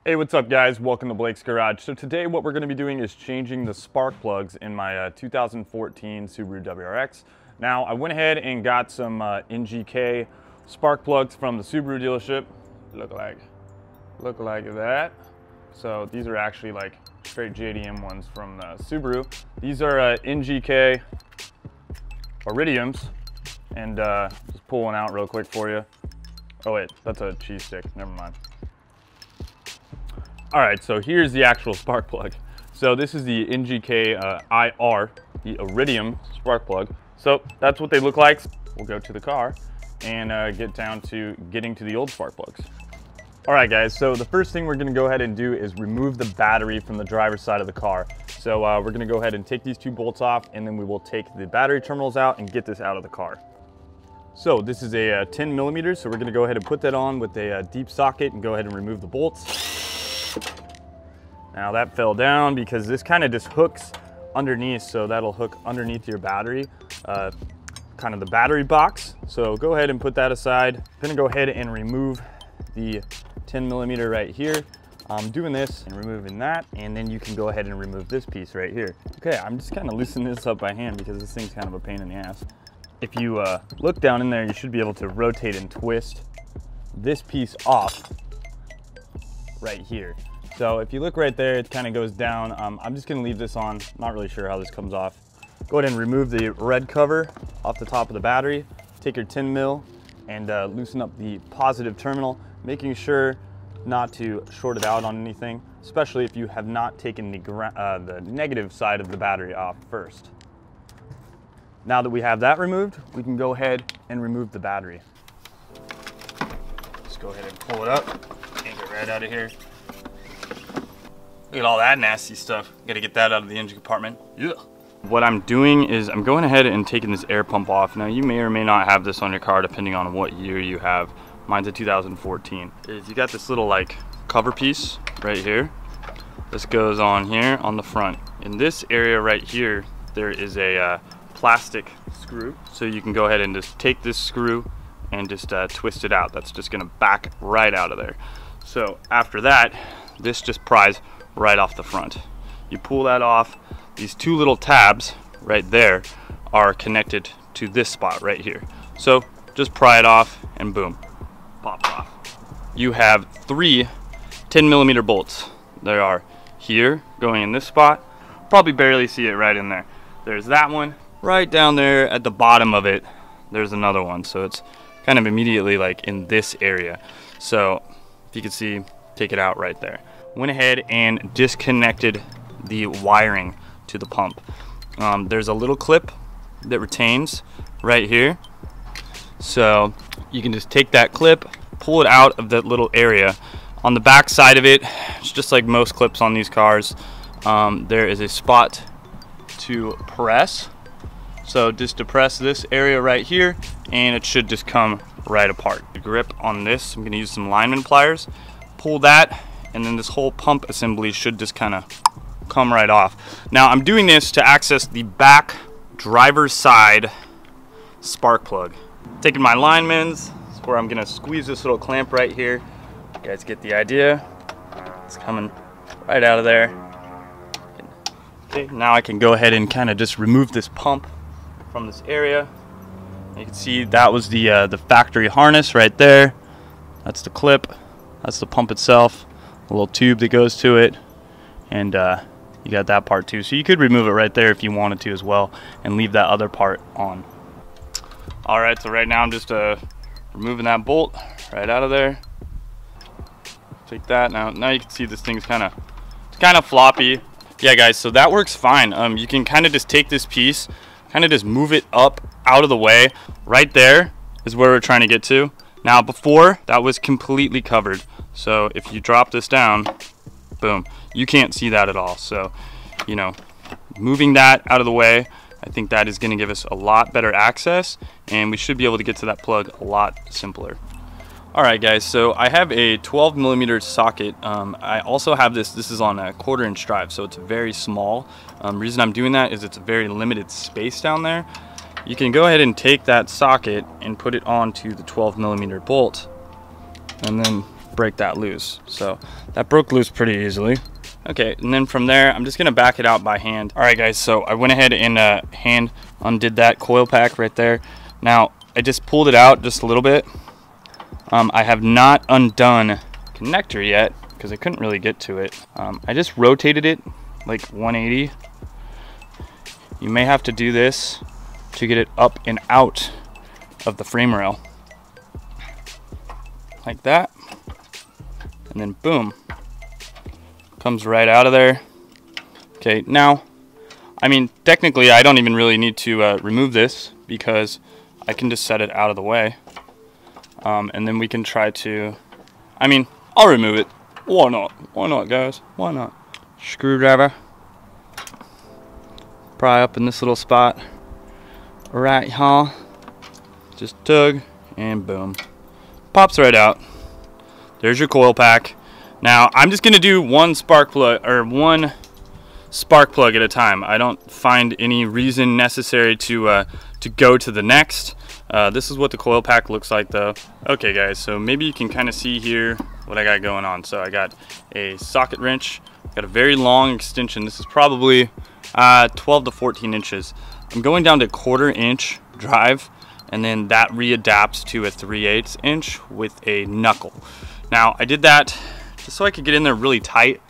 Hey, what's up guys? Welcome to Blake's Garage. So today what we're going to be doing is changing the spark plugs in my 2014 Subaru WRX. Now I went ahead and got some NGK spark plugs from the Subaru dealership. Look like that. So these are actually like straight JDM ones from Subaru. These are NGK Iridiums, and just pull one out real quick for you. Oh wait, that's a cheese stick, never mind. All right, so here's the actual spark plug. So this is the NGK IR, the Iridium spark plug. So that's what they look like. We'll go to the car and get down to getting to the old spark plugs. All right guys, so the first thing we're gonna go ahead and do is remove the battery from the driver's side of the car. So we're gonna go ahead and take these two bolts off, and then we will take the battery terminals out and get this out of the car. So this is a 10 millimeters, so we're gonna go ahead and put that on with a deep socket and go ahead and remove the bolts. Now that fell down because this kind of just hooks underneath, so that'll hook underneath your battery, kind of the battery box. So go ahead and put that aside. I'm gonna go ahead and remove the 10 millimeter right here. I'm doing this and removing that, and then you can go ahead and remove this piece right here. Okay, I'm just kind of loosening this up by hand because this thing's kind of a pain in the ass. If you look down in there, you should be able to rotate and twist this piece off right here. So if you look right there, it kind of goes down. I'm just gonna leave this on. Not really sure how this comes off. Go ahead and remove the red cover off the top of the battery. Take your 10 mil and loosen up the positive terminal, making sure not to short it out on anything, especially if you have not taken the negative side of the battery off first. Now that we have that removed, we can go ahead and remove the battery. Just go ahead and pull it up and get right out of here. Look at all that nasty stuff. Gotta get that out of the engine compartment. Yeah. What I'm doing is I'm going ahead and taking this air pump off. Now you may or may not have this on your car depending on what year you have. Mine's a 2014. You got this little like cover piece right here. This goes on here on the front. In this area right here, there is a plastic screw. So you can go ahead and just take this screw and just twist it out. That's just gonna back right out of there. So after that, this just pries right off the front. You pull that off. These two little tabs right there are connected to this spot right here. So just pry it off and boom, pops off. You have three 10 millimeter bolts. There are here going in this spot. Probably barely see it right in there. There's that one right down there at the bottom of it. There's another one. So it's kind of immediately like in this area. So if you can see, take it out right there. Went ahead and disconnected the wiring to the pump. There's a little clip that retains right here. So you can just take that clip, pull it out of that little area. On the back side of it, it's just like most clips on these cars, there is a spot to press. So just depress this area right here and it should just come right apart. The grip on this, I'm gonna use some lineman pliers, pull that, and then this whole pump assembly should just kind of come right off. Now I'm doing this to access the back driver's side spark plug. Taking my lineman's, that's where I'm gonna squeeze this little clamp right here. You guys get the idea. It's coming right out of there. Okay, now I can go ahead and kind of just remove this pump from this area. You can see that was the factory harness right there. That's the clip. That's the pump itself. A little tube that goes to it, and you got that part too. So you could remove it right there if you wanted to as well and leave that other part on. All right, so right now I'm just removing that bolt right out of there. Take that. Now you can see this thing's kind of floppy. Yeah guys, so that works fine. You can kind of just take this piece, kind of just move it up out of the way. Right there is where we're trying to get to. Now before, that was completely covered. So if you drop this down, boom, you can't see that at all. So, you know, moving that out of the way, I think that is gonna give us a lot better access, and we should be able to get to that plug a lot simpler. All right guys, so I have a 12 millimeter socket. I also have this is on a 1/4 inch drive, so it's very small. Reason I'm doing that is it's a very limited space down there. You can go ahead and take that socket and put it onto the 12 millimeter bolt, and then break that loose. So that broke loose pretty easily. Okay, and then from there, I'm just gonna back it out by hand. All right, guys, so I went ahead and hand undid that coil pack right there. Now, I just pulled it out just a little bit. I have not undone connector yet because I couldn't really get to it. I just rotated it like 180. You may have to do this to get it up and out of the frame rail. Like that. And then boom. Comes right out of there. Okay, now, I mean, technically I don't even really need to remove this because I can just set it out of the way. And then we can try to, I mean, I'll remove it. Why not? Why not, guys? Why not? Screwdriver. Pry up in this little spot. Right, huh? Just tug and boom. Pops right out. There's your coil pack. Now, I'm just gonna do one spark plug at a time. I don't find any reason necessary to go to the next. This is what the coil pack looks like though. Okay guys, so maybe you can kind of see here what I got going on. So I got a socket wrench, got a very long extension. This is probably 12 to 14 inches. I'm going down to 1/4 inch drive, and then that readapts to a 3/8 inch with a knuckle. Now I did that just so I could get in there really tight,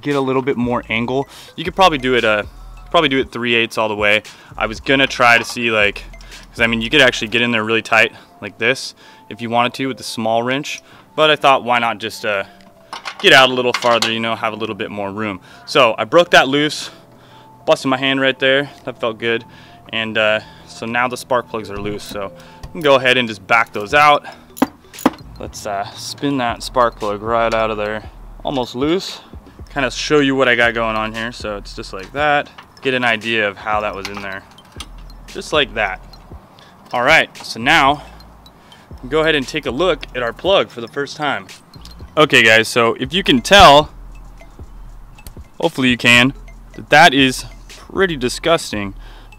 get a little bit more angle. You could probably do it 3/8 all the way. I was gonna try to see, like, because I mean you could actually get in there really tight like this if you wanted to with the small wrench, but I thought why not just get out a little farther, you know, have a little bit more room. So I broke that loose, busted my hand right there. That felt good. And so now the spark plugs are loose, so I can go ahead and just back those out. Let's spin that spark plug right out of there. Almost loose. Kind of show you what I got going on here. So it's just like that. Get an idea of how that was in there. Just like that. All right, so now go ahead and take a look at our plug for the first time. Okay guys, so if you can tell, hopefully you can, that is pretty disgusting.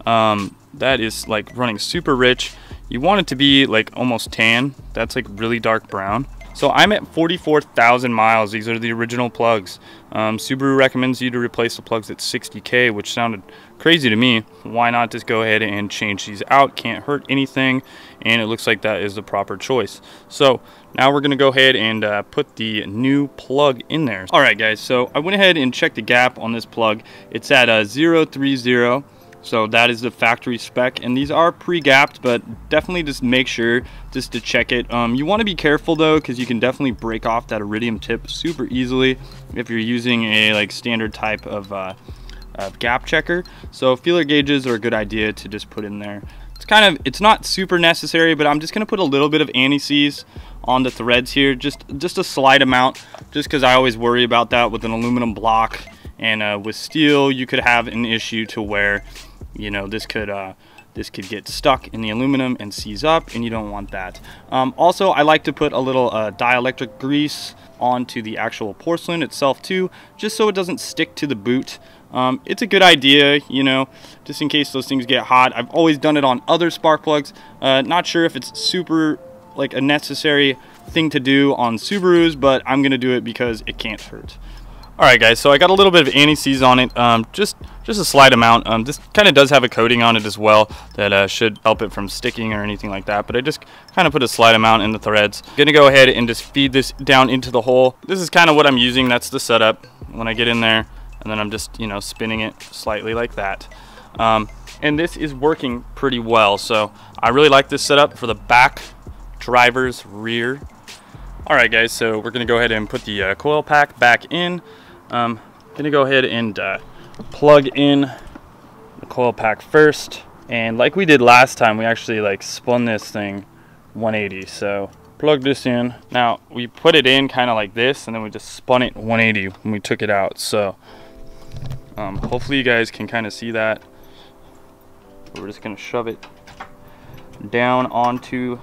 That is like running super rich. You want it to be like almost tan. That's like really dark brown. So I'm at 44,000 miles. These are the original plugs. Subaru recommends you to replace the plugs at 60K, which sounded crazy to me. Why not just go ahead and change these out? Can't hurt anything, and it looks like that is the proper choice. So now we're gonna go ahead and put the new plug in there. All right guys, so I went ahead and checked the gap on this plug. It's at 030. So that is the factory spec, and these are pre-gapped, but definitely just make sure just to check it. You want to be careful though, because you can definitely break off that iridium tip super easily if you're using a like standard type of gap checker. So feeler gauges are a good idea to just put in there. It's not super necessary, but I'm just gonna put a little bit of anti-seize on the threads here, just a slight amount, just because I always worry about that with an aluminum block, and with steel you could have an issue to where, you know, this could get stuck in the aluminum and seize up, and you don't want that. Also, I like to put a little dielectric grease onto the actual porcelain itself too, just so it doesn't stick to the boot. It's a good idea, you know, just in case those things get hot. I've always done it on other spark plugs. Not sure if it's super like a necessary thing to do on Subarus, but I'm gonna do it because it can't hurt. All right guys, so I got a little bit of anti-seize on it, just a slight amount. This kind of does have a coating on it as well that should help it from sticking or anything like that, but I just kind of put a slight amount in the threads. Gonna go ahead and just feed this down into the hole. This is kind of what I'm using. That's the setup when I get in there, and then I'm just, you know, spinning it slightly like that. And this is working pretty well, so I really like this setup for the back driver's rear. All right guys, so we're gonna go ahead and put the coil pack back in. Gonna go ahead and plug in the coil pack first, and like we did last time, we actually like spun this thing 180. So plug this in. Now we put it in kind of like this, and then we just spun it 180 when we took it out. So hopefully you guys can kind of see that. We're just gonna shove it down onto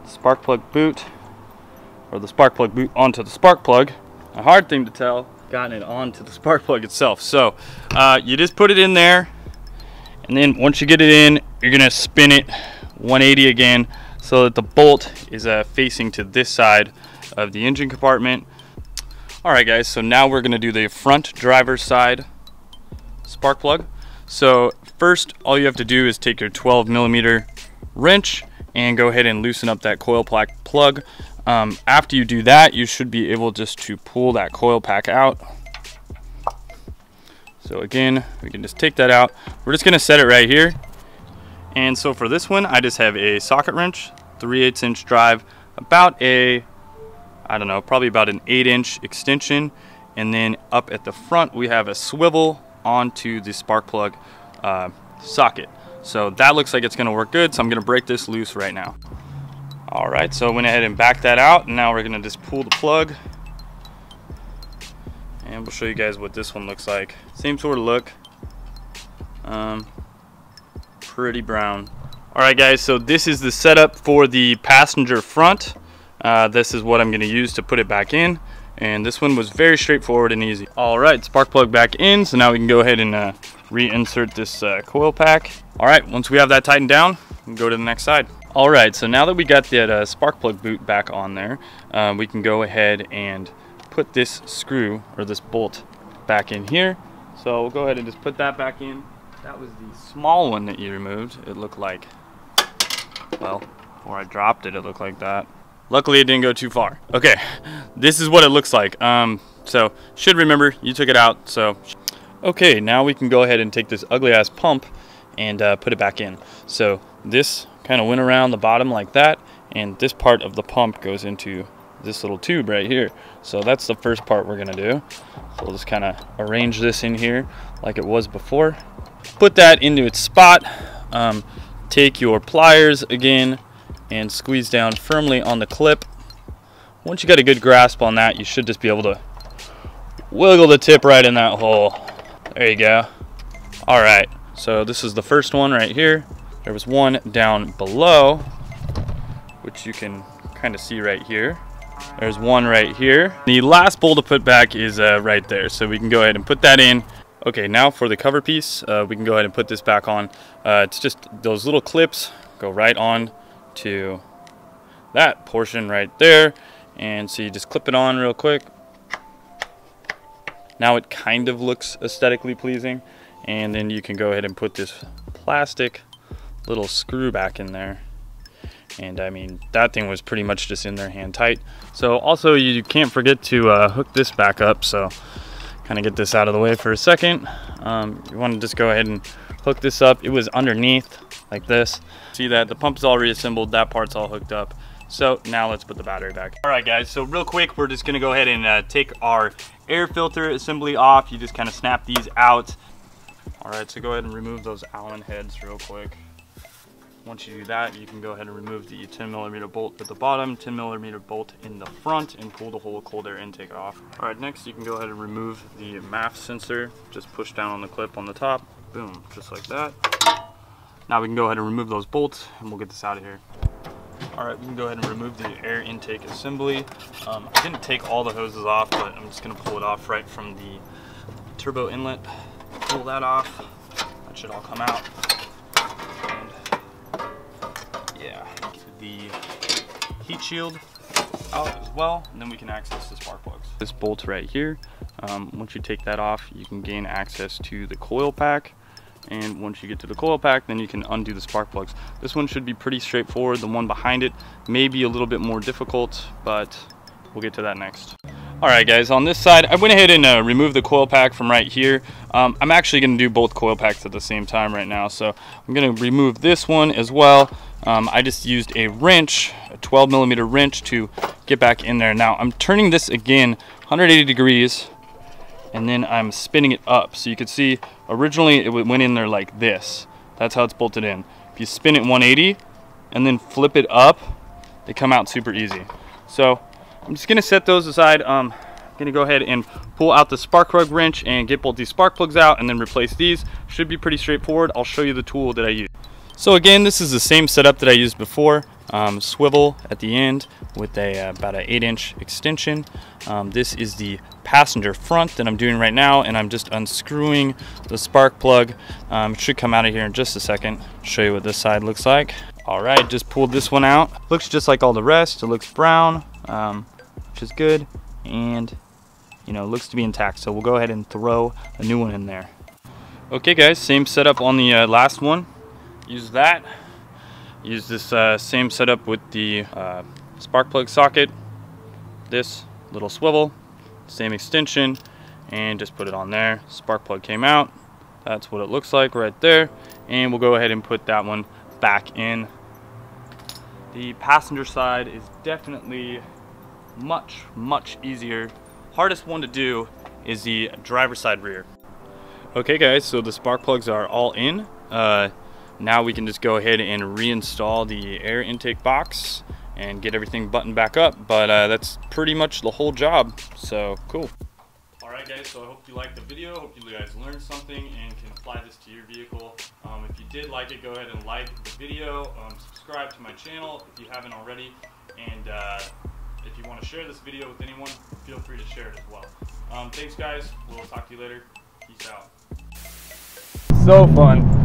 the spark plug boot, or the spark plug boot onto the spark plug. A hard thing to tell, gotten it onto the spark plug itself. So you just put it in there, and then once you get it in, you're gonna spin it 180 again so that the bolt is facing to this side, of the engine compartment. All right guys, so now we're gonna do the front driver's side spark plug. So first, all you have to do is take your 12mm wrench and go ahead and loosen up that coil pack plug. After you do that, you should be able just to pull that coil pack out. So again, we can just take that out. We're just gonna set it right here. And so for this one, I just have a socket wrench, 3/8 inch drive, about a, I don't know, probably about an 8-inch extension. And then up at the front, we have a swivel onto the spark plug socket. So that looks like it's gonna work good. So I'm gonna break this loose right now. All right, so I went ahead and backed that out. And now we're gonna just pull the plug. And we'll show you guys what this one looks like. Same sort of look. Pretty brown. All right guys, so this is the setup for the passenger front. This is what I'm gonna use to put it back in. And this one was very straightforward and easy. All right, spark plug back in. So now we can go ahead and reinsert this coil pack. All right, once we have that tightened down, we can go to the next side. All right, so now that we got that spark plug boot back on there, we can go ahead and put this screw or this bolt back in here. So we'll go ahead and just put that back in. That was the small one that you removed. It looked like, well, before I dropped it, it looked like that. Luckily it didn't go too far. Okay, this is what it looks like. So should remember you took it out. So okay, now we can go ahead and take this ugly ass pump and put it back in. So this kind of went around the bottom like that, and this part of the pump goes into this little tube right here. So that's the first part we're gonna do. So we'll just kind of arrange this in here like it was before. Put that into its spot. Take your pliers again and squeeze down firmly on the clip. Once you got a good grasp on that, you should just be able to wiggle the tip right in that hole. There you go. All right, so this is the first one right here. There was one down below, which you can kind of see right here. There's one right here. The last bolt to put back is right there, so we can go ahead and put that in. Okay, now for the cover piece, we can go ahead and put this back on. It's just those little clips go right on to that portion right there, and so you just clip it on real quick. Now it kind of looks aesthetically pleasing, and then you can go ahead and put this plastic little screw back in there. And I mean, that thing was pretty much just in there hand tight. So also you can't forget to hook this back up. So kind of get this out of the way for a second. You want to just go ahead and hook this up. It was underneath like this. See that the pump's all reassembled, that part's all hooked up. So now let's put the battery back. All right guys, so real quick, we're just gonna go ahead and take our air filter assembly off. You just kind of snap these out. All right, so go ahead and remove those Allen heads real quick. Once you do that, you can go ahead and remove the 10mm bolt at the bottom, 10mm bolt in the front, and pull the whole cold air intake off. All right, next you can go ahead and remove the MAF sensor. Just push down on the clip on the top. Boom, just like that. Now we can go ahead and remove those bolts, and we'll get this out of here. All right, we can go ahead and remove the air intake assembly. I didn't take all the hoses off, but I'm just gonna pull it off right from the turbo inlet. Pull that off. That should all come out. Yeah, the heat shield out as well, and then we can access the spark plugs. This bolt right here, once you take that off, you can gain access to the coil pack, and once you get to the coil pack, then you can undo the spark plugs. This one should be pretty straightforward. The one behind it may be a little bit more difficult, but we'll get to that next. All right guys, on this side, I went ahead and removed the coil pack from right here. I'm actually gonna do both coil packs at the same time right now, so I'm gonna remove this one as well. I just used a wrench, a 12mm wrench, to get back in there. Now I'm turning this again 180 degrees, and then I'm spinning it up. So you can see originally it went in there like this. That's how it's bolted in. If you spin it 180 and then flip it up, they come out super easy. So I'm just gonna set those aside. I'm gonna go ahead and pull out the spark plug wrench and get both these spark plugs out and then replace these. Should be pretty straightforward. I'll show you the tool that I use. So again, this is the same setup that I used before. Swivel at the end with about an 8-inch extension. This is the passenger front that I'm doing right now, and I'm just unscrewing the spark plug. It should come out of here in just a second. Show you what this side looks like. All right, just pulled this one out. Looks just like all the rest. It looks brown. which is good, and you know, looks to be intact. So we'll go ahead and throw a new one in there. Okay guys, same setup on the last one. Use that. Use this same setup with the spark plug socket, this little swivel, same extension, and just put it on there. Spark plug came out. That's what it looks like right there. And we'll go ahead and put that one back in. The passenger side is definitely much easier. Hardest one to do is the driver's side rear. Okay guys, so the spark plugs are all in. Now we can just go ahead and reinstall the air intake box and get everything buttoned back up, but that's pretty much the whole job, so cool. Alright guys, so I hope you liked the video, hope you guys learned something and can apply this to your vehicle. If you did like it, go ahead and like the video, subscribe to my channel if you haven't already, and if you want to share this video with anyone, feel free to share it as well. Thanks guys, we'll talk to you later, peace out. So fun.